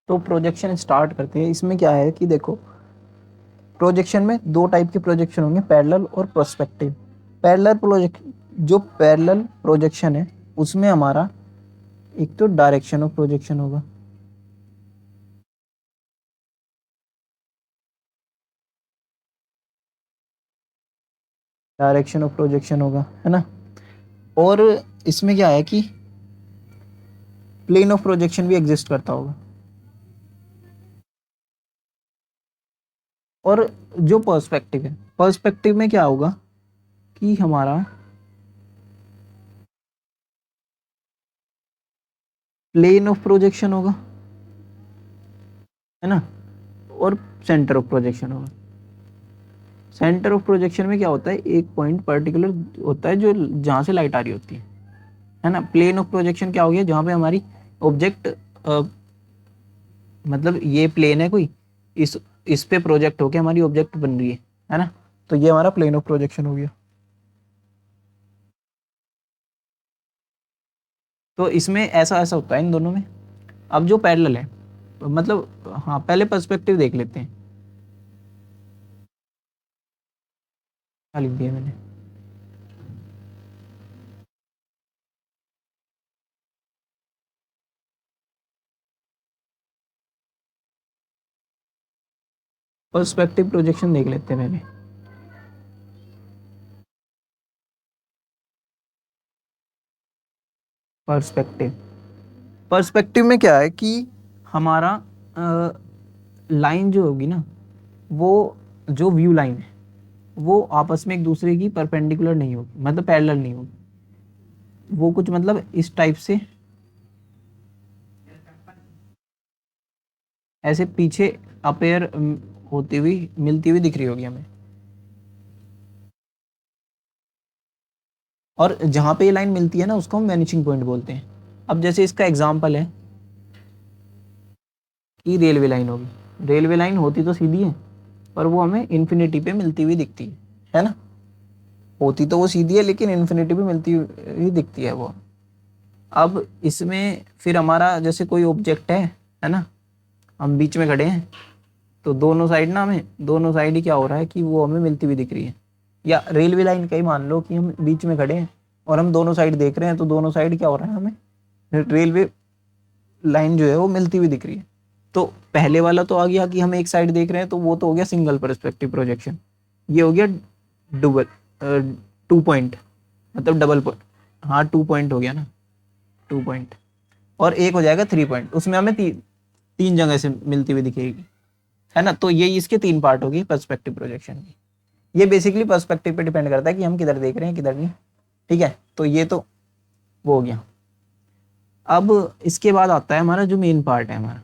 तो projection start करते हैं। इसमें क्या है कि देखो, प्रोजेक्शन में दो टाइप के प्रोजेक्शन होंगे, पैरेलल और पर्सपेक्टिव। जो पैरेलल प्रोजेक्शन है उसमें हमारा एक तो डायरेक्शन ऑफ प्रोजेक्शन होगा, डायरेक्शन ऑफ प्रोजेक्शन होगा, है ना। और इसमें क्या है कि प्लेन ऑफ प्रोजेक्शन भी एग्जिस्ट करता होगा। और जो पर्सपेक्टिव है, पर्सपेक्टिव में क्या होगा कि हमारा प्लेन ऑफ प्रोजेक्शन होगा, है ना, और सेंटर ऑफ प्रोजेक्शन होगा। सेंटर ऑफ प्रोजेक्शन में क्या होता है, एक पॉइंट पर्टिकुलर होता है जो जहाँ से लाइट आ रही होती है ना। प्लेन ऑफ प्रोजेक्शन क्या हो गया, जहाँ पे हमारी ऑब्जेक्ट, मतलब ये प्लेन है कोई, इस पे प्रोजेक्ट होके हमारी ऑब्जेक्ट बन रही है ना। तो ये हमारा प्लेन ऑफ प्रोजेक्शन हो गया। तो इसमें ऐसा ऐसा होता है इन दोनों में। अब जो पैरेलल है, मतलब हाँ, पहले पर्सपेक्टिव देख लेते हैं। क्या लिख दिया मैंने, पर्सपेक्टिव प्रोजेक्शन देख लेते हैं पहले। पर्सपेक्टिव, पर्सपेक्टिव में क्या है कि हमारा लाइन जो होगी ना, वो जो व्यू लाइन है वो आपस में एक दूसरे की परपेंडिकुलर नहीं होगी, मतलब पैरेलल नहीं होगी। वो कुछ मतलब इस टाइप से ऐसे पीछे अपेयर होती हुई, मिलती हुई दिख रही होगी हमें। और जहाँ पे ये लाइन मिलती है ना, उसको हम वैनिशिंग पॉइंट बोलते हैं। अब जैसे इसका एग्जाम्पल है कि रेलवे लाइन होगी। रेलवे लाइन होती तो सीधी है, पर वो हमें इन्फिनिटी पे मिलती हुई दिखती है ना। होती तो वो सीधी है, लेकिन इन्फिनिटी पे मिलती हुई दिखती है वो। अब इसमें फिर हमारा जैसे कोई ऑब्जेक्ट है ना, हम बीच में खड़े हैं, तो दोनों साइड ना, हमें दोनों साइड ही क्या हो रहा है कि वो हमें मिलती हुई दिख रही है। या रेलवे लाइन का ही मान लो कि हम बीच में खड़े हैं और हम दोनों साइड देख रहे हैं, तो दोनों साइड क्या हो रहा है, हमें रेलवे लाइन जो है वो मिलती हुई दिख रही है। तो पहले वाला तो आ गया कि हम एक साइड देख रहे हैं, तो वो तो हो गया सिंगल पर्सपेक्टिव प्रोजेक्शन। ये हो गया डबल, 2 पॉइंट, मतलब डबल पॉइंट। हाँ, 2 पॉइंट हो गया ना, 2 पॉइंट। और एक हो जाएगा 3 पॉइंट, उसमें हमें तीन जगह से मिलती हुई दिखेगी, है ना। तो ये इसके 3 पार्ट होगी पर्सपेक्टिव प्रोजेक्शन की। ये बेसिकली पर्सपेक्टिव पे डिपेंड करता है कि हम किधर देख रहे हैं किधर नहीं। ठीक है, तो ये तो वो हो गया। अब इसके बाद आता है हमारा जो मेन पार्ट है हमारा,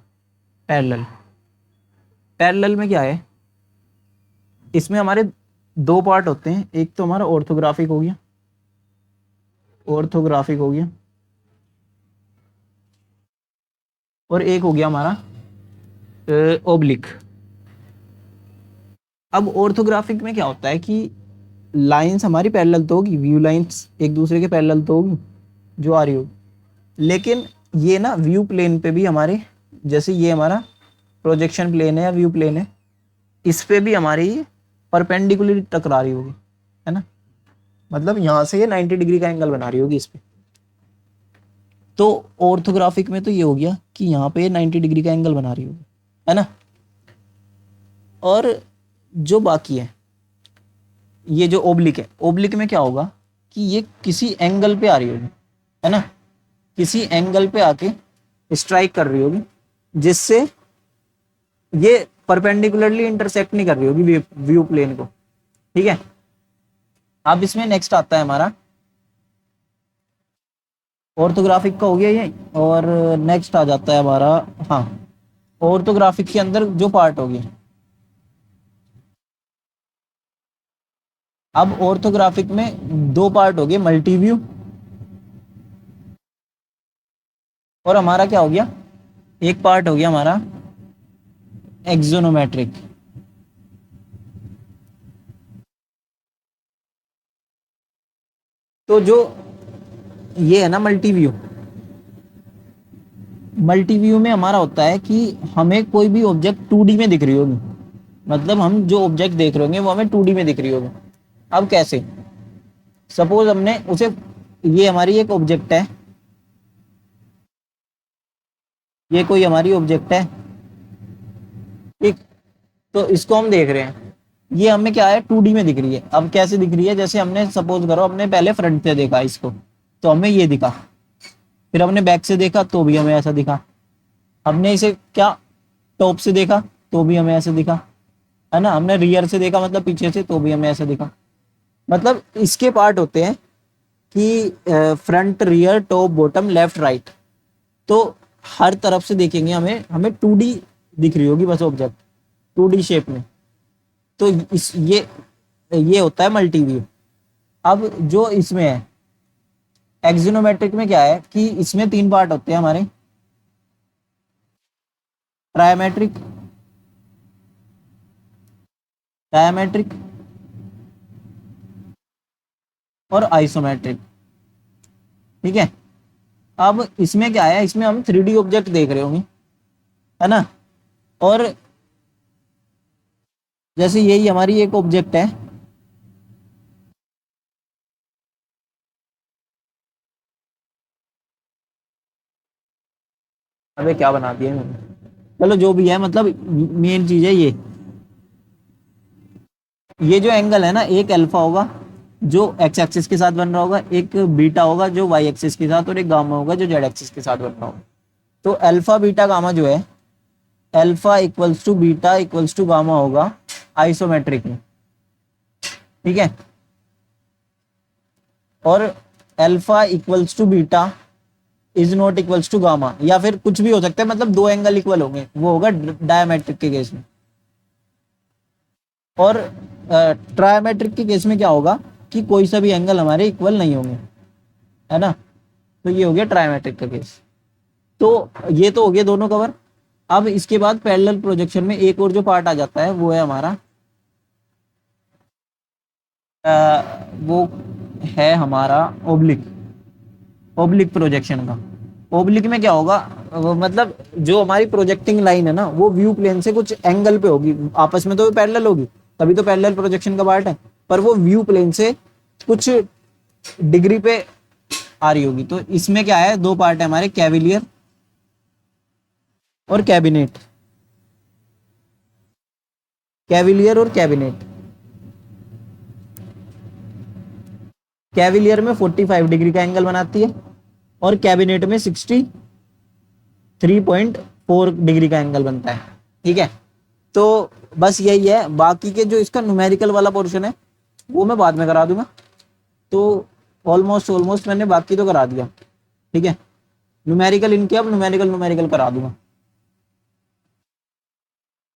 पैरेलल। पैरेलल में क्या है, इसमें हमारे दो पार्ट होते हैं। एक तो हमारा ऑर्थोग्राफिक हो गया, ऑर्थोग्राफिक हो गया, और एक हो गया हमारा ओब्लिक। अब ऑर्थोग्राफिक में क्या होता है कि लाइंस हमारी पैरेलल तो होगी, व्यू लाइंस एक दूसरे के पैरेलल तो होगी जो आ रही होगी, लेकिन ये ना व्यू प्लेन पे भी हमारे, जैसे ये हमारा प्रोजेक्शन प्लेन है या व्यू प्लेन है, इस पे भी हमारी परपेंडिकुलर टकरा रही होगी, है ना। मतलब यहाँ से ये 90 डिग्री का एंगल बना रही होगी इस पे। तो ऑर्थोग्राफिक में तो ये हो गया कि यहाँ पे 90 डिग्री का एंगल बना रही होगी, है ना। और जो बाकी है, ये जो ओब्लिक है, ओब्लिक में क्या होगा कि ये किसी एंगल पे आ रही होगी, है ना, किसी एंगल पे आके स्ट्राइक कर रही होगी, जिससे ये परपेंडिकुलरली इंटरसेक्ट नहीं कर रही होगी व्यू प्लेन को। ठीक है, अब इसमें नेक्स्ट आता है हमारा, ऑर्थोग्राफिक का हो गया ये, और नेक्स्ट आ जाता है हमारा, हाँ, ऑर्थोग्राफिक के अंदर जो पार्ट हो गया। अब ऑर्थोग्राफिक में दो पार्ट हो गए, मल्टी व्यू, और हमारा क्या हो गया, एक पार्ट हो गया हमारा एक्सोनोमेट्रिक। तो जो ये है ना मल्टी व्यू, मल्टी व्यू में हमारा होता है कि हमें कोई भी ऑब्जेक्ट 2D में दिख रही होगी, मतलब हम जो ऑब्जेक्ट देख रहे होंगे वो हमें 2D में दिख रही होगी। अब कैसे, सपोज हमने उसे, ये हमारी एक ऑब्जेक्ट है, ये कोई हमारी ऑब्जेक्ट है, ठीक, तो इसको हम देख रहे हैं, ये हमें क्या है 2D में दिख रही है। अब कैसे दिख रही है, जैसे हमने सपोज करो हमने पहले फ्रंट से देखा इसको तो हमें ये दिखा, फिर हमने बैक से देखा तो भी हमें ऐसा दिखा, हमने इसे क्या टॉप से देखा तो भी हमें ऐसे दिखा, है ना, हमने रियर से देखा मतलब पीछे से तो भी हमें ऐसे दिखा। मतलब इसके पार्ट होते हैं कि front rear top bottom left right, तो हर तरफ से देखेंगे हमें हमें 2D दिख रही होगी बस ऑब्जेक्ट 2D शेप में। तो इस ये होता है मल्टी व्यू। अब जो इसमें है एक्सिनोमेट्रिक में क्या है कि इसमें 3 पार्ट होते हैं हमारे, ट्रायमेट्रिक, डायमेट्रिक और आइसोमेट्रिक, ठीक है। अब इसमें क्या है, इसमें हम 3D ऑब्जेक्ट देख रहे होंगे, है ना, और जैसे यही हमारी एक ऑब्जेक्ट है, अबे क्या बना दिया मैंने, चलो जो भी है, मतलब मेन चीज है ये जो एंगल है ना, एक अल्फा होगा जो एक्स एक्सिस के साथ बन रहा होगा, एक बीटा होगा जो वाई एक्सिस के साथ, और एक गामा होगा जो जेड एक्सिस के साथ बन रहा होगा। तो अल्फा बीटा गामा जो है, alpha equals to beta equals to gamma होगा आइसोमेट्रिक में, ठीक है, और alpha equals to beta is not equals to gamma, या फिर कुछ भी हो सकता है, मतलब दो एंगल इक्वल होंगे, वो होगा डायमेट्रिक के केस में। और ट्रायमेट्रिक के केस में क्या होगा कि कोई सा भी एंगल हमारे इक्वल नहीं होंगे, है ना। तो ये हो गया ट्रायमेट्रिक का केस। तो ये तो हो गया दोनों कवर। अब इसके बाद पैरेलल प्रोजेक्शन में एक और जो पार्ट आ जाता है वो है हमारा वो है हमारा ओब्लिक, ओब्लिक प्रोजेक्शन का। ओब्लिक में क्या होगा, मतलब जो हमारी प्रोजेक्टिंग लाइन है ना वो व्यू प्लेन से कुछ एंगल पे होगी, आपस में तो पैरेलल होगी, तभी तो पैरेलल प्रोजेक्शन का पार्ट है, पर वो व्यू प्लेन से कुछ डिग्री पे आ रही होगी। तो इसमें क्या है, दो पार्ट है हमारे, कैविलियर और कैबिनेट, कैविलियर और कैबिनेट। कैविलियर में 45 डिग्री का एंगल बनाती है और कैबिनेट में 63.4 डिग्री का एंगल बनता है, ठीक है। तो बस यही है, बाकी के जो इसका न्यूमेरिकल वाला पोर्शन है वो मैं बाद में करा दूंगा। तो ऑलमोस्ट ऑलमोस्ट मैंने बाकी तो करा दिया, ठीक है। न्यूमेरिकल इनके अब न्यूमेरिकल करा दूंगा।